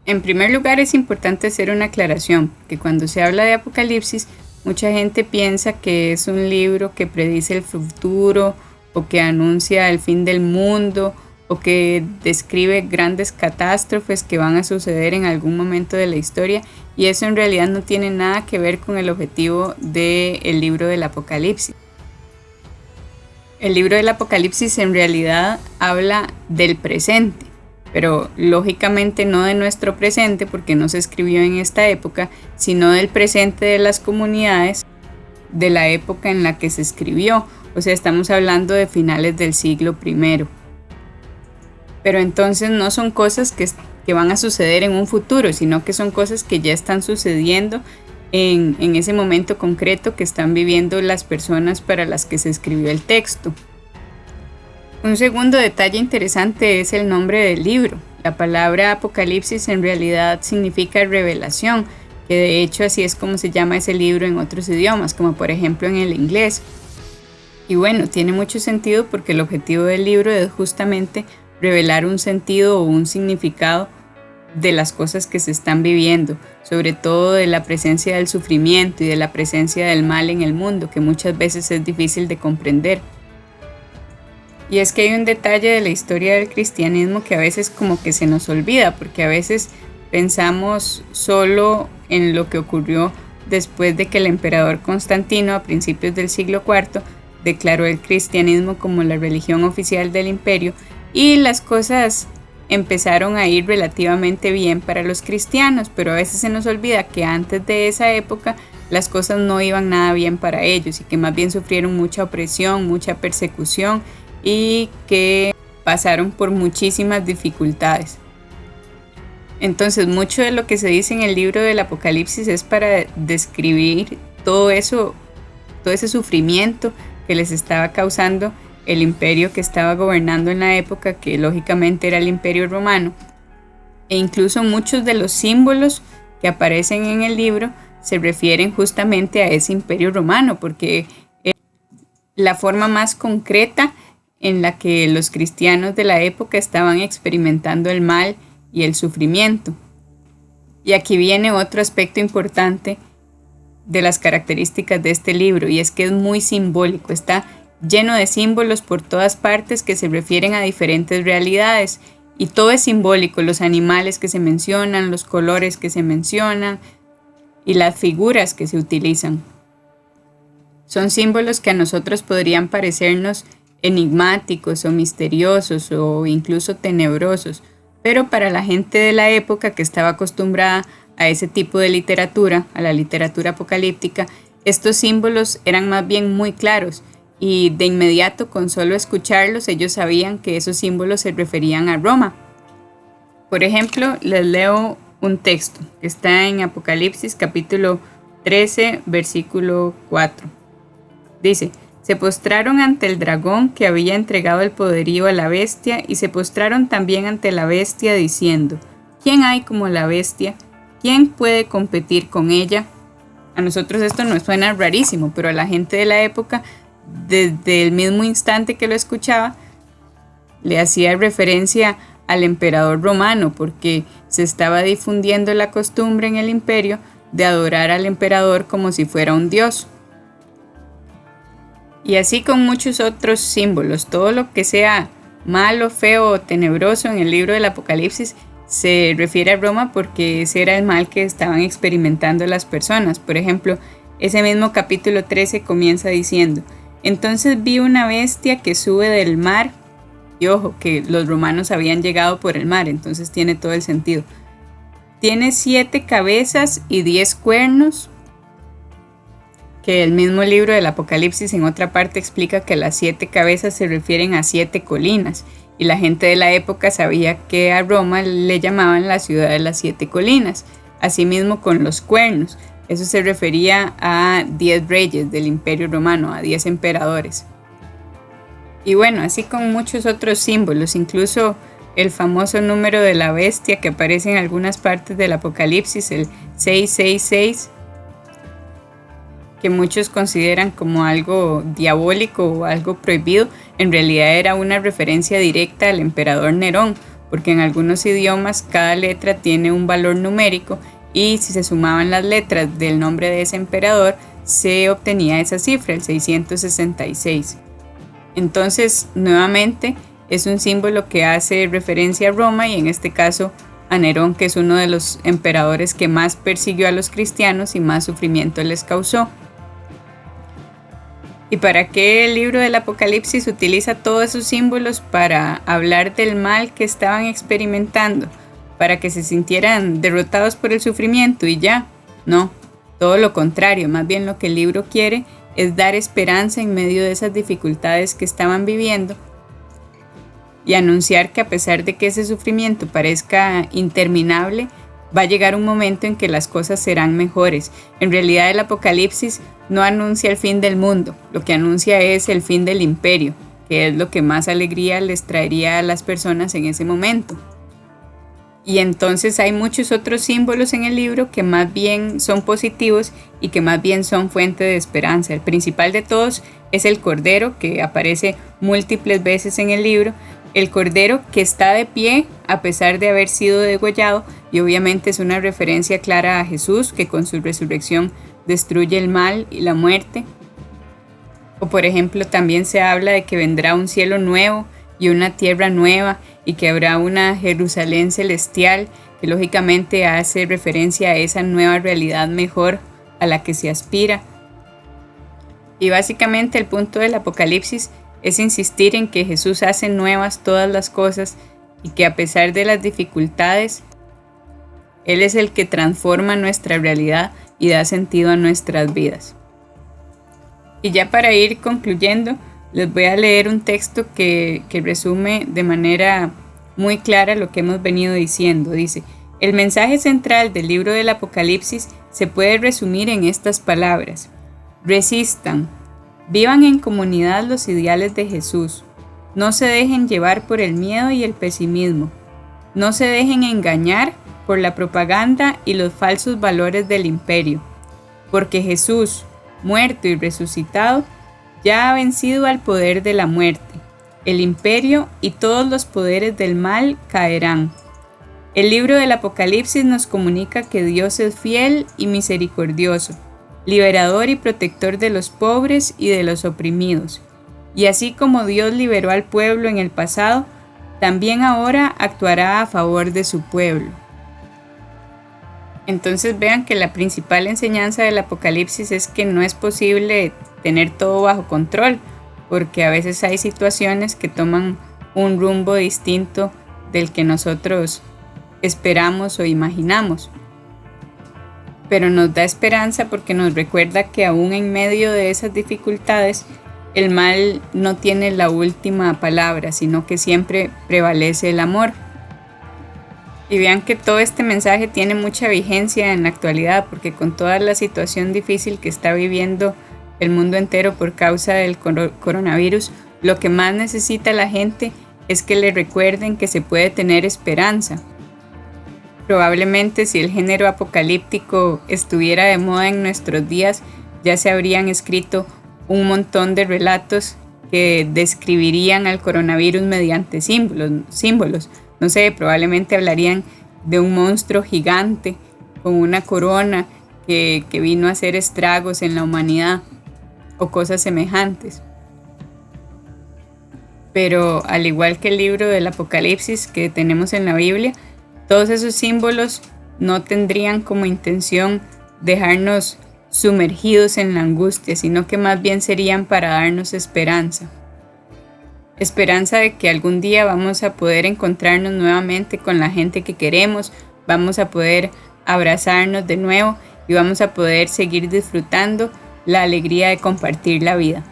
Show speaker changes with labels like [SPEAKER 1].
[SPEAKER 1] En primer lugar, es importante hacer una aclaración, que cuando se habla de Apocalipsis, mucha gente piensa que es un libro que predice el futuro o que anuncia el fin del mundo o que describe grandes catástrofes que van a suceder en algún momento de la historia, y eso en realidad no tiene nada que ver con el objetivo del libro del Apocalipsis. El libro del Apocalipsis en realidad habla del presente, pero lógicamente no de nuestro presente porque no se escribió en esta época, sino del presente de las comunidades de la época en la que se escribió. O sea, estamos hablando de finales del siglo I. Pero entonces no son cosas que van a suceder en un futuro, sino que son cosas que ya están sucediendo en ese momento concreto que están viviendo las personas para las que se escribió el texto. Un segundo detalle interesante es el nombre del libro. La palabra Apocalipsis en realidad significa revelación, que de hecho así es como se llama ese libro en otros idiomas, como por ejemplo en el inglés. Y bueno, tiene mucho sentido porque el objetivo del libro es justamente revelar un sentido o un significado de las cosas que se están viviendo, sobre todo de la presencia del sufrimiento y de la presencia del mal en el mundo, que muchas veces es difícil de comprender. Y es que hay un detalle de la historia del cristianismo que a veces como que se nos olvida, porque a veces pensamos solo en lo que ocurrió después de que el emperador Constantino a principios del siglo IV declaró el cristianismo como la religión oficial del imperio, y las cosas empezaron a ir relativamente bien para los cristianos, pero a veces se nos olvida que antes de esa época las cosas no iban nada bien para ellos y que más bien sufrieron mucha opresión, mucha persecución y que pasaron por muchísimas dificultades. Entonces, mucho de lo que se dice en el libro del Apocalipsis es para describir todo eso, todo ese sufrimiento que les estaba causando el imperio que estaba gobernando en la época, que lógicamente era el Imperio Romano. E incluso muchos de los símbolos que aparecen en el libro se refieren justamente a ese Imperio Romano, porque es la forma más concreta en la que los cristianos de la época estaban experimentando el mal y el sufrimiento. Y aquí viene otro aspecto importante de las características de este libro, y es que es muy simbólico, está lleno de símbolos por todas partes que se refieren a diferentes realidades, y todo es simbólico, los animales que se mencionan, los colores que se mencionan y las figuras que se utilizan. Son símbolos que a nosotros podrían parecernos enigmáticos o misteriosos o incluso tenebrosos, pero para la gente de la época que estaba acostumbrada a ese tipo de literatura, a la literatura apocalíptica, estos símbolos eran más bien muy claros, y de inmediato con solo escucharlos ellos sabían que esos símbolos se referían a Roma. Por ejemplo, les leo un texto que está en Apocalipsis capítulo 13, versículo 4. Dice: se postraron ante el dragón que había entregado el poderío a la bestia, y se postraron también ante la bestia diciendo: ¿quién hay como la bestia? ¿Quién puede competir con ella? A nosotros esto nos suena rarísimo, pero a la gente de la época, desde el mismo instante que lo escuchaba, le hacía referencia al emperador romano, porque se estaba difundiendo la costumbre en el imperio de adorar al emperador como si fuera un dios. Y así con muchos otros símbolos, todo lo que sea malo, feo o tenebroso en el libro del Apocalipsis se refiere a Roma, porque ese era el mal que estaban experimentando las personas. Por ejemplo, ese mismo capítulo 13 comienza diciendo: entonces vi una bestia que sube del mar, y ojo, que los romanos habían llegado por el mar, entonces tiene todo el sentido. Tiene 7 cabezas y 10 cuernos, que el mismo libro del Apocalipsis en otra parte explica que las 7 cabezas se refieren a 7 colinas, y la gente de la época sabía que a Roma le llamaban la ciudad de las 7 colinas. Asimismo con los cuernos, eso se refería a 10 reyes del Imperio Romano, a 10 emperadores. Y bueno, así con muchos otros símbolos, incluso el famoso número de la bestia que aparece en algunas partes del Apocalipsis, el 666, que muchos consideran como algo diabólico o algo prohibido, en realidad era una referencia directa al emperador Nerón, porque en algunos idiomas cada letra tiene un valor numérico y si se sumaban las letras del nombre de ese emperador, se obtenía esa cifra, el 666. Entonces, nuevamente, es un símbolo que hace referencia a Roma y en este caso a Nerón, que es uno de los emperadores que más persiguió a los cristianos y más sufrimiento les causó. ¿Y para qué el libro del Apocalipsis utiliza todos esos símbolos? Para hablar del mal que estaban experimentando, para que se sintieran derrotados por el sufrimiento y ya. No, todo lo contrario, más bien lo que el libro quiere es dar esperanza en medio de esas dificultades que estaban viviendo y anunciar que a pesar de que ese sufrimiento parezca interminable, va a llegar un momento en que las cosas serán mejores. En realidad el Apocalipsis no anuncia el fin del mundo, lo que anuncia es el fin del imperio, que es lo que más alegría les traería a las personas en ese momento. Y entonces hay muchos otros símbolos en el libro que más bien son positivos y que más bien son fuente de esperanza. El principal de todos es el Cordero, que aparece múltiples veces en el libro. El Cordero que está de pie a pesar de haber sido degollado, y obviamente es una referencia clara a Jesús, que con su resurrección destruye el mal y la muerte. O por ejemplo también se habla de que vendrá un cielo nuevo y una tierra nueva y que habrá una Jerusalén celestial, que lógicamente hace referencia a esa nueva realidad mejor a la que se aspira. Y básicamente el punto del Apocalipsis es insistir en que Jesús hace nuevas todas las cosas y que a pesar de las dificultades, Él es el que transforma nuestra realidad y da sentido a nuestras vidas. Y ya para ir concluyendo, les voy a leer un texto que resume de manera muy clara lo que hemos venido diciendo. Dice: el mensaje central del libro del Apocalipsis se puede resumir en estas palabras: resistan, vivan en comunidad los ideales de Jesús, no se dejen llevar por el miedo y el pesimismo, no se dejen engañar por la propaganda y los falsos valores del imperio, porque Jesús, muerto y resucitado, ya ha vencido al poder de la muerte. El imperio y todos los poderes del mal caerán. El libro del Apocalipsis nos comunica que Dios es fiel y misericordioso, liberador y protector de los pobres y de los oprimidos. Y así como Dios liberó al pueblo en el pasado, también ahora actuará a favor de su pueblo. Entonces vean que la principal enseñanza del Apocalipsis es que no es posible tener todo bajo control, porque a veces hay situaciones que toman un rumbo distinto del que nosotros esperamos o imaginamos. Pero nos da esperanza porque nos recuerda que aún en medio de esas dificultades, el mal no tiene la última palabra, sino que siempre prevalece el amor. Y vean que todo este mensaje tiene mucha vigencia en la actualidad, porque con toda la situación difícil que está viviendo el mundo entero por causa del coronavirus, lo que más necesita la gente es que le recuerden que se puede tener esperanza. Probablemente si el género apocalíptico estuviera de moda en nuestros días, ya se habrían escrito un montón de relatos que describirían al coronavirus mediante símbolos. No sé, probablemente hablarían de un monstruo gigante con una corona que vino a hacer estragos en la humanidad o cosas semejantes. Pero al igual que el libro del Apocalipsis que tenemos en la Biblia, todos esos símbolos no tendrían como intención dejarnos sumergidos en la angustia, sino que más bien serían para darnos esperanza. Esperanza de que algún día vamos a poder encontrarnos nuevamente con la gente que queremos, vamos a poder abrazarnos de nuevo y vamos a poder seguir disfrutando la alegría de compartir la vida.